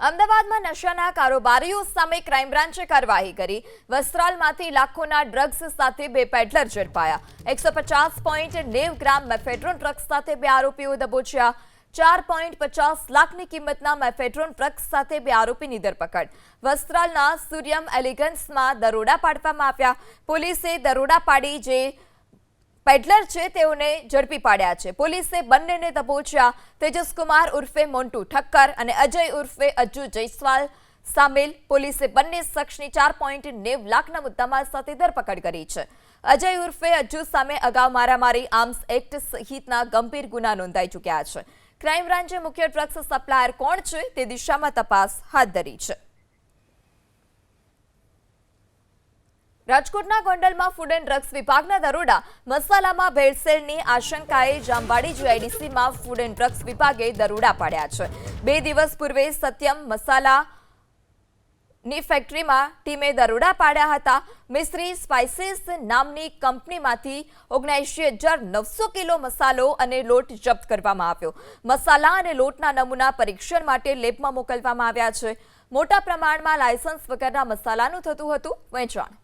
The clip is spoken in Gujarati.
અમદાવાદમાં નશાના કારોબારીઓ સામે ક્રાઇમ બ્રાન્ચે કાર્યવાહી કરી. વસ્ત્રાલમાંથી લાખોના ડ્રગ્સ સાથે બે પેડલર ઝડપાયા. 150.90 ગ્રામ મેફેડ્રોન ડ્રગ્સ સાથે બે આરોપીઓ દબોચ્યા. 4.50 લાખની કિંમતના મેફેડ્રોન ડ્રગ્સ સાથે બે આરોપીની ધરપકડ. વસ્ત્રાલના સૂર્યમ એલિગન્સમાં દરોડા પાડવામાં આવ્યા. પોલીસે દરોડા પાડી જે પેડલર છે તેઓને ઝડપી પાડ્યા છે. પોલીસે બંનેને દબોચ્યા. તેજસકુમાર ઉર્ફે મોન્ટુ ઠક્કર અને અજય ઉર્ફે અજ્જુ જયસ્વાલ સામેલ. પોલીસે બંને શખ્સની 4.90 લાખના મુદ્દામાલ સાથે ધરપકડ કરી છે. અજય ઉર્ફે અજ્જુ સામે અગાઉ મારામારી આર્મ્સ એક્ટ સહિતના ગંભીર ગુના નોંધાઈ ચૂક્યા છે. ક્રાઇમ બ્રાન્ચે મુખ્ય ડ્રગ્સ સપ્લાયર કોણ છે તે દિશામાં તપાસ હાથ ધરી છે. રાજકોટના ગોંડલમાં ફૂડ એન્ડ ડ્રગ્સ વિભાગના દરોડા. મસાલામાં ભેળસેળની આશંકાએ જામવાડી જીઆઈડીસીમાં ફૂડ એન્ડ ડ્રગ્સ વિભાગે દરોડા પાડ્યા છે. 2 દિવસ પૂર્વે સત્યમ મસાલાની ફેક્ટરીમાં ટીમે દરોડા પાડ્યા હતા. મિસ્ત્રી સ્પાઇસીસ નામની કંપનીમાંથી 79,900 કિલો મસાલો અને લોટ જપ્ત કરવામાં આવ્યો. મસાલા અને લોટના નમૂના પરીક્ષણ માટે લેબમાં મોકલવામાં આવ્યા છે. મોટા પ્રમાણમાં લાયસન્સ વગરના મસાલાનું થતું હતું વેચાણ.